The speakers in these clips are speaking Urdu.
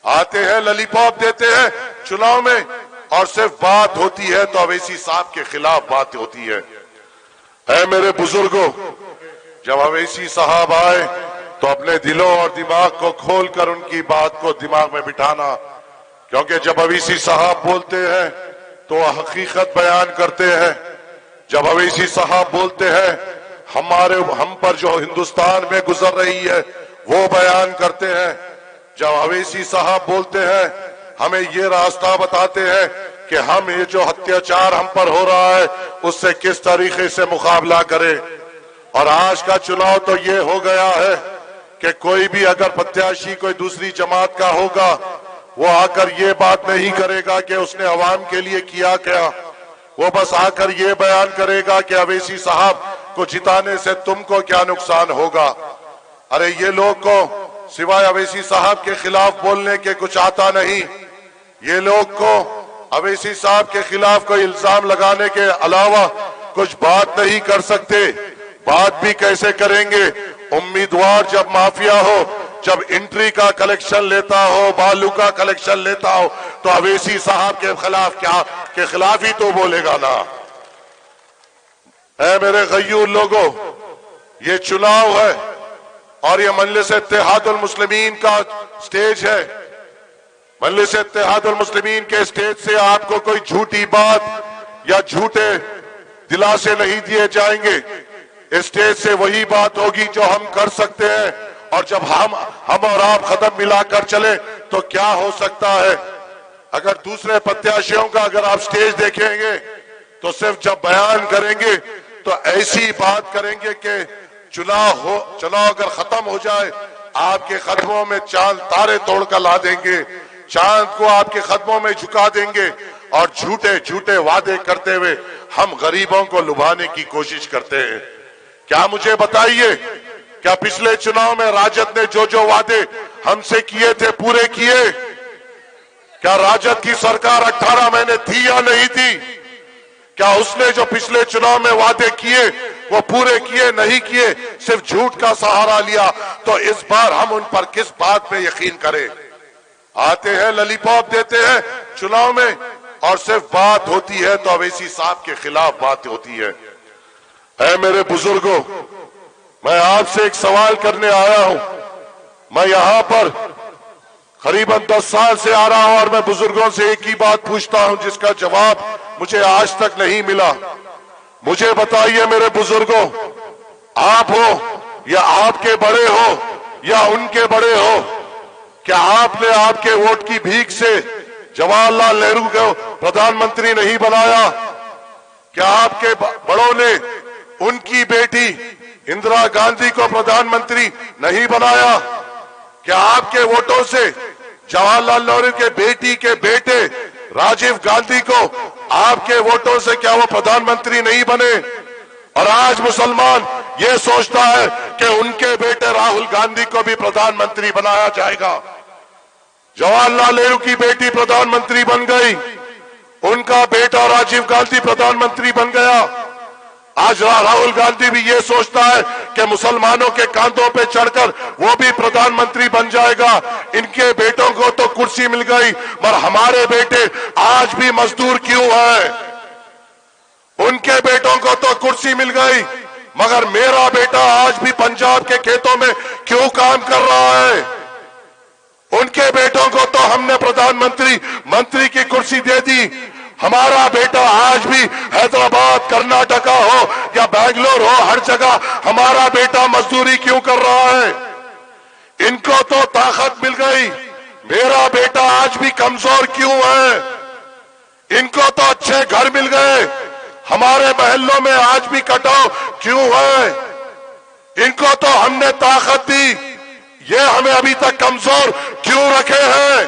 آتے ہیں للی پاپ دیتے ہیں چناؤ میں، اور صرف بات ہوتی ہے تو اویسی صاحب کے خلاف بات ہوتی ہے۔ اے میرے بزرگوں، جب اویسی صاحب آئے تو اپنے دلوں اور دماغ کو کھول کر ان کی بات کو دماغ میں بٹھانا، کیونکہ جب اویسی صاحب بولتے ہیں تو وہ حقیقت بیان کرتے ہیں۔ جب اویسی صاحب بولتے ہیں ہم پر جو ہندوستان میں گزر رہی ہے وہ بیان کرتے ہیں۔ جب اویسی صاحب بولتے ہیں ہمیں یہ راستہ بتاتے ہیں کہ ہم یہ جو اتیاچار ہم پر ہو رہا ہے اس سے کس طریقے سے مقابلہ کریں۔ اور آج کا چناؤ تو یہ ہو گیا ہے کہ کوئی بھی اگر پرتیاشی کوئی دوسری جماعت کا ہوگا وہ آ کر یہ بات نہیں کرے گا کہ اس نے عوام کے لیے کیا کیا، وہ بس آ کر یہ بیان کرے گا کہ اویسی صاحب کو جتانے سے تم کو کیا نقصان ہوگا۔ ارے یہ لوگ کو سوائے اویسی صاحب کے خلاف بولنے کے کچھ آتا نہیں۔ یہ لوگ کو اویسی صاحب کے خلاف کوئی الزام لگانے کے علاوہ کچھ بات نہیں کر سکتے۔ بات بھی کیسے کریں گے؟ امیدوار جب مافیا ہو، جب انٹری کا کلیکشن لیتا ہو، بالو کا کلیکشن لیتا ہو، تو اویسی صاحب کے خلاف ہی تو بولے گا نا۔ اے میرے غیور لوگوں، یہ چناؤ ہے اور یہ مجلس اتحاد المسلمین کا سٹیج ہے۔ مجلس اتحاد المسلمین کے سٹیج سے آپ کو کوئی جھوٹی بات یا جھوٹے دلاسے نہیں دیے جائیں گے۔ اس سٹیج سے وہی بات ہوگی جو ہم کر سکتے ہیں، اور جب ہم اور آپ قدم ملا کر چلیں تو کیا ہو سکتا ہے۔ اگر دوسرے پرتیاشیوں کا اگر آپ سٹیج دیکھیں گے تو صرف جب بیان کریں گے تو ایسی بات کریں گے کہ چناؤ اگر ختم ہو جائے آپ کے قدموں میں چاند تارے توڑ کر لا دیں گے، چاند کو آپ کے قدموں میں جھکا دیں گے، اور جھوٹے وعدے کرتے ہوئے ہم غریبوں کو لبھانے کی کوشش کرتے ہیں۔ کیا مجھے بتائیے، کیا پچھلے چناؤ میں راجد نے جو وعدے ہم سے کیے تھے پورے کیے؟ کیا راجد کی سرکار 18 مہینے تھی یا نہیں تھی؟ کیا اس نے جو پچھلے چناؤ میں وعدے کیے وہ پورے کیے نہیں کیے، صرف جھوٹ کا سہارا لیا؟ تو اس بار ہم ان پر کس بات پہ یقین کریں؟ آتے ہیں للی پاپ دیتے ہیں چناؤ میں، اور صرف بات ہوتی ہے تو اویسی صاحب کے خلاف بات ہوتی ہے۔ اے میرے بزرگوں، میں آپ سے ایک سوال کرنے آیا ہوں۔ میں یہاں پر قریباً 10 سال سے آ رہا ہوں اور میں بزرگوں سے ایک ہی بات پوچھتا ہوں جس کا جواب مجھے آج تک نہیں ملا۔ مجھے بتائیے میرے بزرگوں، آپ ہو یا آپ کے بڑے ہو یا ان کے بڑے ہو، کیا آپ نے آپ کے ووٹ کی بھیک سے جواہر لال نہرو کو پردھان منتری نہیں بنایا؟ کیا آپ کے بڑوں نے ان کی بیٹی اندرا گاندھی کو پردھان منتری نہیں بنایا؟ کیا آپ کے ووٹوں سے جواہر لال نہرو کے بیٹی کے بیٹے راجیو گاندھی کو آپ کے ووٹوں سے کیا وہ پردھان منتری نہیں بنے؟ اور آج مسلمان یہ سوچتا ہے کہ ان کے بیٹے راہل گاندھی کو بھی پردھان منتری بنایا جائے گا۔ جواہر لال نہرو کی بیٹی پردھان منتری بن گئی، ان کا بیٹا راجیو گاندھی پردھان منتری بن گیا۔ آج راہل گاندھی بھی یہ سوچتا ہے کہ مسلمانوں کے کاندھوں پہ چڑھ کر وہ بھی پردھان منتری بن جائے گا۔ ان کے بیٹوں کو تو کرسی مل گئی، مگر ہمارے بیٹے آج بھی مزدور کیوں ہیں؟ ان کے بیٹوں کو تو کرسی مل گئی، مگر میرا بیٹا آج بھی پنجاب کے کھیتوں میں کیوں کام کر رہا ہے؟ ان کے بیٹوں کو تو ہم نے پردھان منتری کی کرسی دے دی، ہمارا بیٹا آج بھی حیدرآباد، کرناٹکا ہو یا بنگلور ہو، ہر جگہ ہمارا بیٹا مزدوری کیوں کر رہا ہے؟ ان کو تو طاقت مل گئی، میرا بیٹا آج بھی کمزور کیوں ہے؟ ان کو تو اچھے گھر مل گئے، ہمارے محلوں میں آج بھی کٹاؤ کیوں ہے؟ ان کو تو ہم نے طاقت دی، یہ ہمیں ابھی تک کمزور کیوں رکھے ہیں؟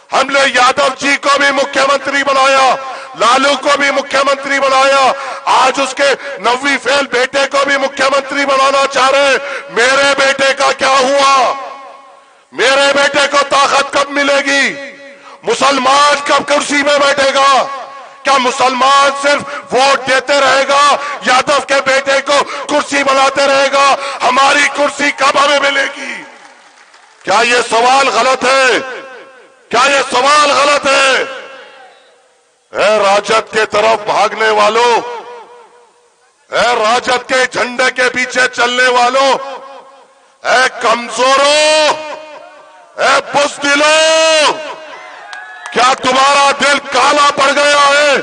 ہم نے یادو جی کو بھی مکھیہ منتری بنایا، لالو کو بھی مکھیہ منتری بنایا، آج اس کے 9ویں فیل بیٹے کو بھی مکھیہ منتری بنانا چاہ رہے ہیں۔ میرے بیٹے کا کیا ہوا؟ میرے بیٹے کو طاقت کب ملے گی؟ مسلمان کب کرسی میں بیٹھے گا؟ کیا مسلمان صرف ووٹ دیتے رہے گا، یادو کے بیٹے کو کرسی بناتے رہے گا؟ ہماری کرسی کب ہمیں ملے گی؟ کیا یہ سوال غلط ہے؟ کیا یہ سوال غلط ہے؟ اے راجد کے طرف بھاگنے والوں، اے راجد کے جھنڈے کے پیچھے چلنے والوں، اے کمزوروں، اے بزدلوں، کیا تمہارا دل کالا پڑ گیا ہے؟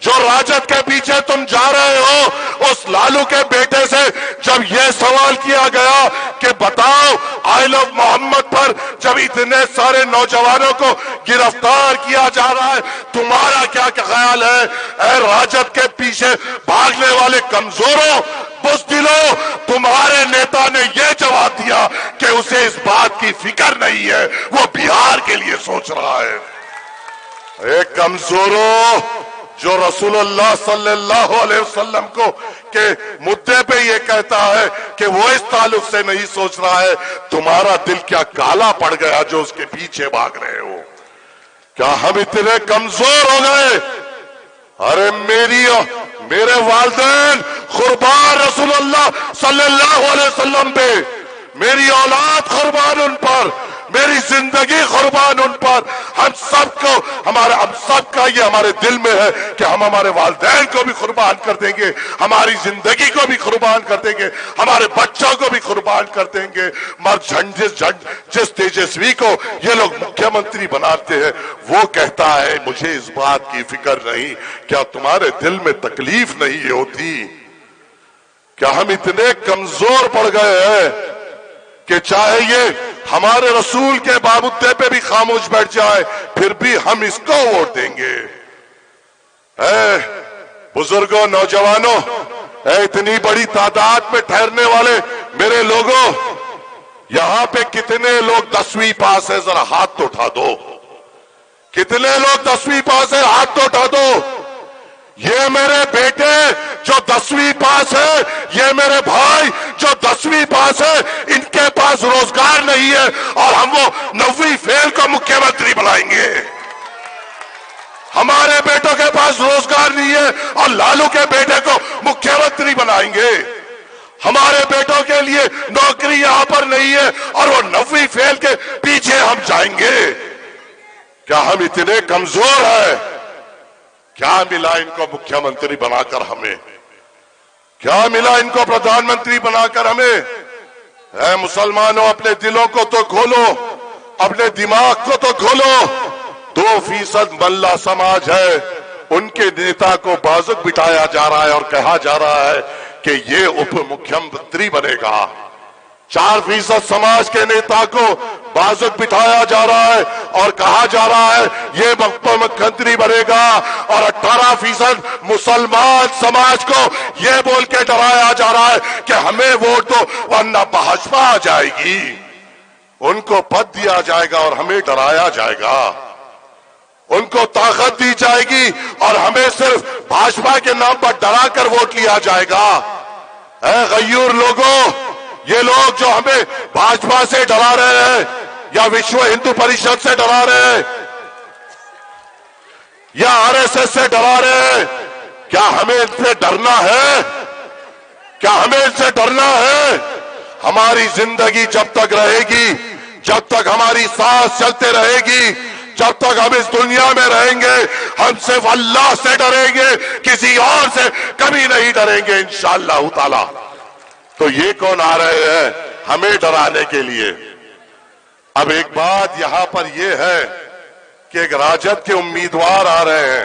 جو راجد کے پیچھے تم جا رہے ہو، اس لالو کے بیٹے سے جب یہ سوال کیا گیا کہ بتاؤ آئی لو محمد پر جب اتنے سارے نوجوانوں کو گرفتار کیا جا رہا ہے، تمہارا کیا خیال ہے؟ اے راجد کے پیچھے بھاگنے والے کمزوروں، بزدلوں، تمہارے نیتا نے یہ جواب دیا کہ اسے اس بات کی فکر نہیں ہے، وہ بہار کے لیے سوچ رہا ہے۔ اے کمزوروں، جو رسول اللہ صلی اللہ علیہ وسلم کو کے مدعے پہ یہ کہتا ہے کہ وہ اس تعلق سے نہیں سوچ رہا ہے، تمہارا دل کیا کالا پڑ گیا جو اس کے پیچھے بھاگ رہے ہو؟ کیا ہم اتنے کمزور ہو گئے؟ ارے میرے والدین قربان رسول اللہ صلی اللہ علیہ وسلم پہ، میری اولاد قربان ان پر، میری زندگی قربان ان پر۔ ہم سب کا یہ ہمارے دل میں ہے کہ ہم ہمارے والدین کو بھی قربان کر دیں گے، ہماری زندگی کو بھی قربان کر دیں گے، ہمارے بچوں کو بھی قربان کر دیں گے۔ جس تیجسوی کو یہ لوگ مکھیہ منتری بناتے ہیں، وہ کہتا ہے مجھے اس بات کی فکر نہیں۔ کیا تمہارے دل میں تکلیف نہیں ہوتی؟ کیا ہم اتنے کمزور پڑ گئے ہیں کہ چاہے یہ ہمارے رسول کے بابودے پہ بھی خاموش بیٹھ جائے پھر بھی ہم اس کو ووٹ دیں گے؟ اے بزرگوں، نوجوانوں، اے اتنی بڑی تعداد میں ٹھہرنے والے میرے لوگوں، یہاں پہ کتنے لوگ 10ویں پاس ہے؟ ذرا ہاتھ تو اٹھا دو۔ کتنے لوگ 10ویں پاس ہے؟ ہاتھ تو اٹھا دو۔ یہ میرے بیٹے جو 10ویں پاس ہے، یہ میرے بھائی جو 10ویں پاس ہے، ان کے پاس روزگار نہیں ہے اور ہم وہ 9ویں فیل کو مکھیہ منتری بنائیں گے۔ ہمارے بیٹوں کے پاس روزگار نہیں ہے اور لالو کے بیٹے کو مکھیہ منتری بنائیں گے۔ ہمارے بیٹوں کے لیے نوکری یہاں پر نہیں ہے اور وہ 9ویں فیل کے پیچھے ہم جائیں گے۔ کیا ہم اتنے کمزور ہیں؟ کیا ملا ان کو مکھیہ منتری بنا کر ہمیں؟ کیا ملا ان کو پردھان منتری بنا کر ہمیں؟ اے مسلمانوں، اپنے دلوں کو تو کھولو، اپنے دماغ کو تو کھولو۔ 2% ملا سماج ہے، ان کے نیتا کو بازک بٹھایا جا رہا ہے اور کہا جا رہا ہے کہ یہ اپ مکھیہ منتری بنے گا۔ 4% سماج کے نیتا کو بازک بٹھایا جا رہا ہے اور کہا جا رہا ہے یہ مکھیہ منتری بنے گا، اور 18% مسلمان سماج کو یہ بول کے ڈرایا جا رہا ہے کہ ہمیں ووٹ دو ورنہ بھاجپا آ جائے گی، ان کو پد دیا جائے گا اور ہمیں ڈرایا جائے گا، ان کو طاقت دی جائے گی اور ہمیں صرف بھاجپا کے نام پر ڈرا کر ووٹ لیا جائے گا۔ اے غیور لوگوں، یہ لوگ جو ہمیں بھاجپا سے ڈرا رہے ہیں یا وشو ہندو پریشد سے ڈرا رہے ہیں یا RSS سے ڈرا رہے ہیں، کیا ہمیں ان سے ڈرنا ہے؟ کیا ہمیں ان سے ڈرنا ہے؟ ہماری زندگی جب تک رہے گی، جب تک ہماری سانس چلتے رہے گی، جب تک ہم اس دنیا میں رہیں گے، ہم صرف اللہ سے ڈریں گے، کسی اور سے کبھی نہیں ڈریں گے انشاءاللہ تعالی۔ تو یہ کون آ رہے ہیں ہمیں ڈرانے کے لیے؟ اب ایک بات یہاں پر یہ ہے کہ ایک راجد کے امیدوار آ رہے ہیں،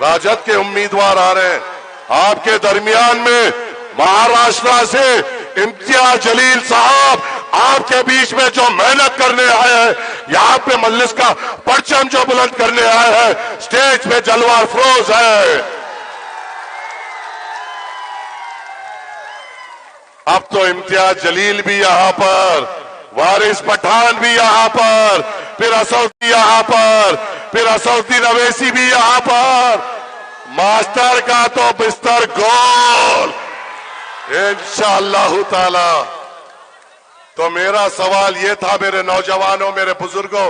راجد کے امیدوار آ رہے ہیں آپ کے درمیان میں۔ مہاراشٹر سے امتیاز جلیل صاحب آپ کے بیچ میں جو محنت کرنے آئے ہیں، یہاں پہ مجلس کا پرچم جو بلند کرنے آئے ہیں، سٹیج پہ جلوہ افروز ہے۔ اب تو امتیاز جلیل بھی یہاں پر، وارث پٹھان بھی یہاں پر، پھر اسودی یہاں پر، پھر اسودی اویسی بھی یہاں پر۔ ماسٹر کا تو بستر گول انشاءاللہ تعالی۔ تو میرا سوال یہ تھا میرے نوجوانوں، میرے بزرگوں،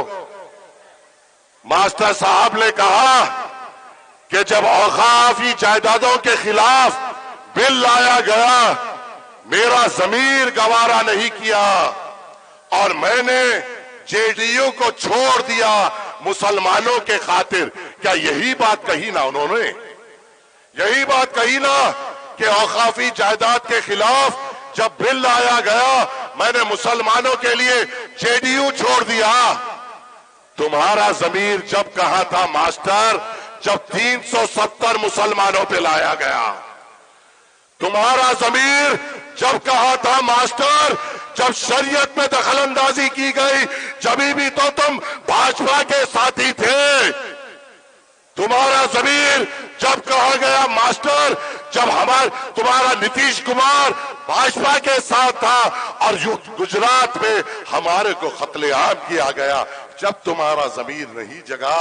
ماسٹر صاحب نے کہا کہ جب اوقافی جائیدادوں کے خلاف بل لایا گیا، میرا ضمیر گوارا نہیں کیا اور میں نے JDU کو چھوڑ دیا مسلمانوں کے خاطر. کیا یہی بات کہی نا انہوں نے؟ یہی بات کہی نا کہ اوقافی جائیداد کے خلاف جب بل لایا گیا میں نے مسلمانوں کے لیے JDU چھوڑ دیا. تمہارا ضمیر جب کہا تھا ماسٹر جب 370 مسلمانوں پہ لایا گیا؟ تمہارا ضمیر جب کہا تھا ماسٹر جب شریعت میں دخل اندازی کی گئی جبھی بھی تو تم بھاجپا کے ساتھی تھے؟ تمہارا ضمیر جب کہا گیا ماسٹر جب تمہارا نتیش کمار بھاجپا کے ساتھ تھا اور گجرات میں ہمارے کو قتل عام کیا گیا، جب تمہارا ضمیر نہیں جگا؟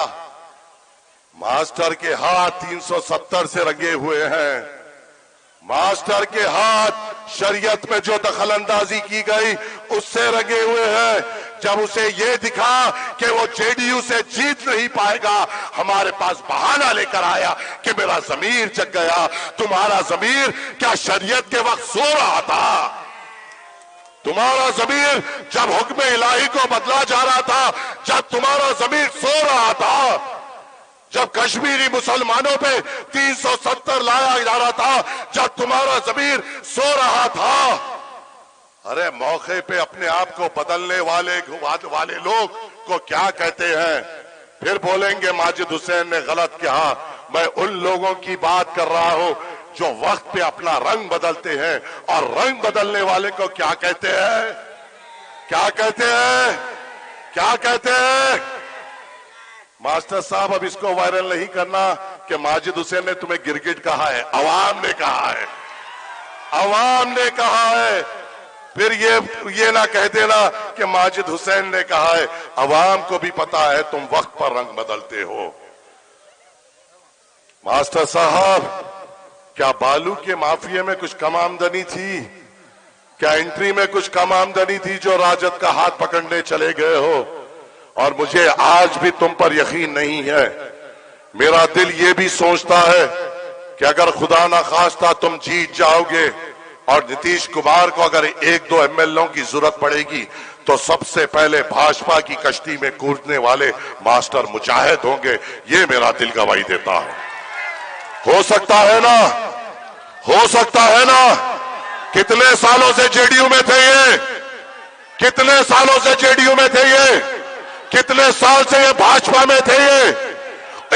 ماسٹر کے ہاتھ 370 سے رنگے ہوئے ہیں. ماسٹر کے ہاتھ شریعت میں جو دخل اندازی کی گئی اس سے رنگے ہوئے ہیں. جب اسے یہ دکھا کہ وہ JDU سے جیت نہیں پائے گا ہمارے پاس بہانہ لے کر آیا کہ میرا ضمیر جگ گیا. تمہارا ضمیر کیا شریعت کے وقت سو رہا تھا؟ تمہارا ضمیر جب حکم الہی کو بدلا جا رہا تھا، جب تمہارا ضمیر سو رہا تھا، جب کشمیری مسلمانوں پہ 370 لایا جا رہا تھا، جب تمہارا ضمیر سو رہا تھا؟ ارے موقع پہ اپنے آپ کو بدلنے والے لوگ کو کیا کہتے ہیں؟ پھر بولیں گے ماجد حسین نے غلط کہا. میں ان لوگوں کی بات کر رہا ہوں جو وقت پہ اپنا رنگ بدلتے ہیں. اور رنگ بدلنے والے کو کیا کہتے ہیں؟ کیا کہتے ہیں؟ کیا کہتے ہیں؟ ماسٹر صاحب اب اس کو وائرل نہیں کرنا کہ ماجد حسین نے تمہیں گرگٹ کہا ہے. عوام نے کہا ہے، عوام نے کہا ہے. پھر یہ نہ کہہ دینا کہ ماجد حسین نے کہا ہے. عوام کو بھی پتا ہے تم وقت پر رنگ بدلتے ہو. ماسٹر صاحب کیا بالو کے مافیے میں کچھ کم آمدنی تھی؟ کیا انٹری میں کچھ کم آمدنی تھی جو راجد کا ہاتھ پکڑنے چلے گئے ہو؟ اور مجھے آج بھی تم پر یقین نہیں ہے. میرا دل یہ بھی سوچتا ہے کہ اگر خدا نہ خواستہ تم جیت جاؤ گے اور نتیش کمار کو اگر 1-2 MLA کی ضرورت پڑے گی تو سب سے پہلے بھاجپا کی کشتی میں کودنے والے ماسٹر مجاہد ہوں گے. یہ میرا دل گواہی دیتا ہے. ہو سکتا ہے نا؟ ہو سکتا ہے نا؟ کتنے سالوں سے JDU میں تھے یہ؟ کتنے سالوں سے JDU میں تھے یہ؟ کتنے سال سے یہ بھاجپا میں تھے یہ؟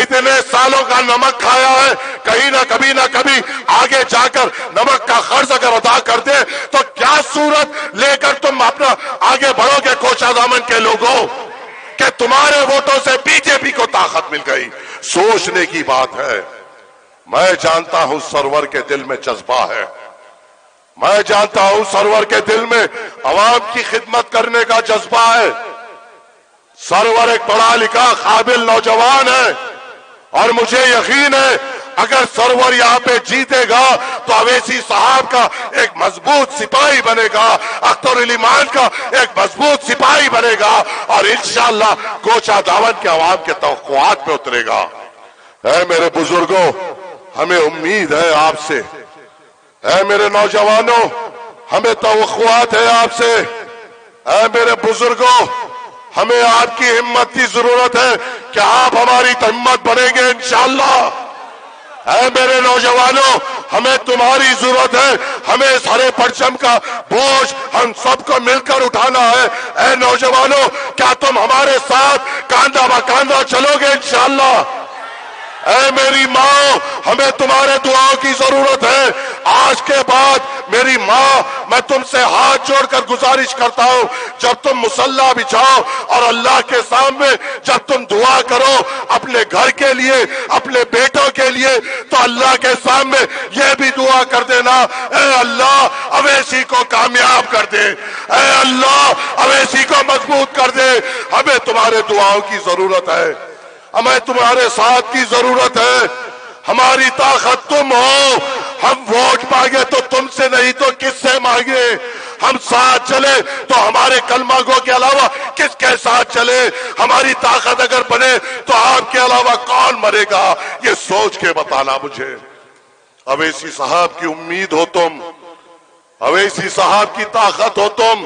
اتنے سالوں کا نمک کھایا ہے، کہیں نہ کبھی آگے جا کر نمک کا قرض اگر ادا کر دے تو کیا صورت لے کر تم اپنا آگے بڑھو گے کوچہ دامن کے لوگوں کہ تمہارے ووٹوں سے BJP کو طاقت مل گئی؟ سوچنے کی بات ہے. میں جانتا ہوں سرور کے دل میں جذبہ ہے. میں جانتا ہوں سرور کے دل میں عوام کی خدمت کرنے کا جذبہ ہے. سرور ایک پڑھا لکھا قابل نوجوان ہے اور مجھے یقین ہے اگر سرور یہاں پہ جیتے گا تو اویسی صاحب کا ایک مضبوط سپاہی بنے گا، اختر علی مان کا ایک مضبوط سپاہی بنے گا اور انشاءاللہ کوچہ دامن کے عوام کے توقعات پہ اترے گا. اے میرے بزرگوں، ہمیں امید ہے آپ سے. اے میرے نوجوانوں، ہمیں توقعات ہے آپ سے. اے میرے بزرگوں، ہمیں آپ کی ہمت کی ضرورت ہے کہ آپ ہماری ہمت بڑھیں گے انشاءاللہ. اے میرے نوجوانوں، ہمیں تمہاری ضرورت ہے. ہمیں اس ہرے پرچم کا بوجھ ہم سب کو مل کر اٹھانا ہے. اے نوجوانوں، کیا تم ہمارے ساتھ کاندھا با کاندھا چلو گے انشاءاللہ؟ اے میری ماں، ہمیں تمہارے دعاؤں کی ضرورت ہے. آج کے بعد میری ماں، میں تم سے ہاتھ جوڑ کر گزارش کرتا ہوں، جب تم مصلی بچھاؤ اور اللہ کے سامنے جب تم دعا کرو اپنے گھر کے لیے، اپنے بیٹوں کے لیے، تو اللہ کے سامنے یہ بھی دعا کر دینا، اے اللہ اویسی کو کامیاب کر دے، اے اللہ اویسی کو مضبوط کر دے. ہمیں تمہارے دعاؤں کی ضرورت ہے، ہمیں تمہارے ساتھ کی ضرورت ہے. ہماری طاقت تم ہو. ہم ووٹ مانگے تو تم سے نہیں تو کس سے مانگے؟ ہم ساتھ چلے تو ہمارے کلمہ گو کے علاوہ کس کے ساتھ چلے؟ ہماری طاقت اگر بنے تو آپ کے علاوہ کون مرے گا؟ یہ سوچ کے بتانا مجھے. اویسی صاحب کی امید ہو تم، اویسی صاحب کی طاقت ہو تم.